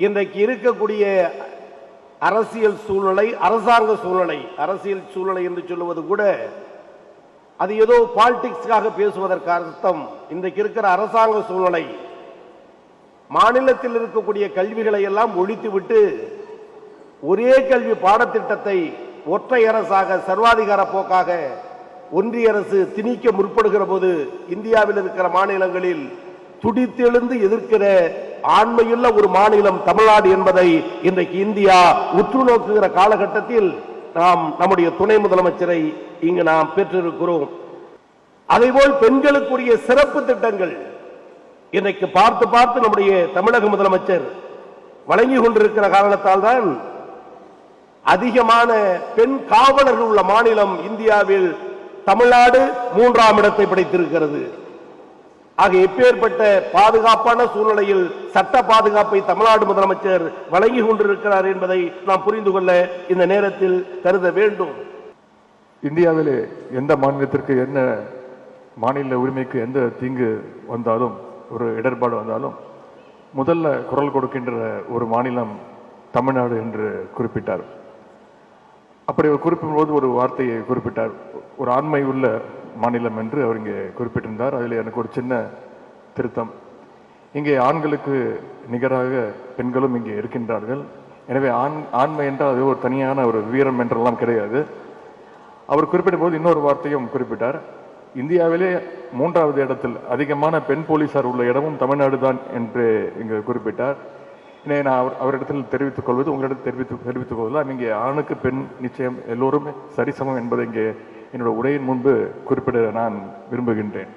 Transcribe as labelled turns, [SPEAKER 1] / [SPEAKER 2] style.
[SPEAKER 1] இன்றைக்கு இருக்கக்கூடிய அரசியல் சூழ்நிலை, அரசாங்க சூழ்நிலை, அரசியல் சூழ்நிலை என்று சொல்லுவது கூட அது ஏதோ பாலிடிக்ஸ்க்காக பேசுவதற்கு அர்த்தம். இன்றைக்கு இருக்கிற அரசாங்க சூழ்நிலை மாநிலத்தில் இருக்கக்கூடிய கல்விகளை எல்லாம் ஒழித்துவிட்டு ஒரே கல்வி பாடத்திட்டத்தை ஒற்றை அரசாக, சர்வாதிகார போக்காக ஒன்றிய அரசு திணிக்க முற்படுகிற போது இந்தியாவில் இருக்கிற மாநிலங்களில் துடித்தெழுந்து எதிர்க்கிற ஆண்மையுள்ள ஒரு மாநிலம் தமிழ்நாடு என்பதை இன்றைக்கு இந்தியா உற்று நோக்குகிற காலகட்டத்தில் நாம் நம்முடைய துணை முதலமைச்சரை இங்கு நாம் பெற்றிருக்கிறோம். அதேபோல் பெண்களுக்குரிய சிறப்பு திட்டங்கள் இன்றைக்கு பார்த்து பார்த்து நம்முடைய தமிழக முதலமைச்சர் வழங்கி கொண்டிருக்கிற காரணத்தால் தான் அதிகமான பெண் காவலர்கள் உள்ள மாநிலம் இந்தியாவில் தமிழ்நாடு 3ஆம் இடத்தை பிடித்திருக்கிறது. ஆக எப்பேற்பட்ட பாதுகாப்பான சூழ்நிலையில் சட்ட பாதுகாப்பை தமிழ்நாடு முதலமைச்சர் வழங்கி கொண்டிருக்கிறார் என்பதை நாம் புரிந்து கொள்ள இந்த நேரத்தில் கருத வேண்டும்.
[SPEAKER 2] இந்தியாவிலே எந்த மாநிலத்திற்கு என்ன மாநில உரிமைக்கு எந்த தீங்கு வந்தாலும், ஒரு இடர்பாடு வந்தாலும் முதல்ல குரல் கொடுக்கின்ற ஒரு மாநிலம் தமிழ்நாடு என்று குறிப்பிட்டார். அப்படி குறிப்பிடும்போது ஒரு வார்த்தையை குறிப்பிட்டார், ஒரு ஆண்மை உள்ள மாநிலம் என்று அவர் இங்கே குறிப்பிட்டிருந்தார். அதில் எனக்கு ஒரு சின்ன திருத்தம். இங்கே ஆண்களுக்கு நிகராக பெண்களும் இங்கே இருக்கின்றார்கள். எனவே ஆண்மை என்றால் அது ஒரு தனியான ஒரு வீரம் என்றெல்லாம் கிடையாது. அவர் குறிப்பிட்ட போது இன்னொரு வார்த்தையும் குறிப்பிட்டார். இந்தியாவிலே 3வது இடத்தில் அதிகமான பெண் போலீசார் உள்ள இடமும் தமிழ்நாடு தான் என்று இங்கு குறிப்பிட்டார். நான் அவரிடத்தில் தெரிவித்துக் கொள்வது, உங்களிடத்தில் தெரிவித்துக் கொள்வதில் இங்கே ஆணுக்கு பெண் நிச்சயம் எல்லோரும் சரிசமம் என்பதை இங்கே என்னோட உரையின் முன்பு குறிப்பிட நான் விரும்புகின்றேன்.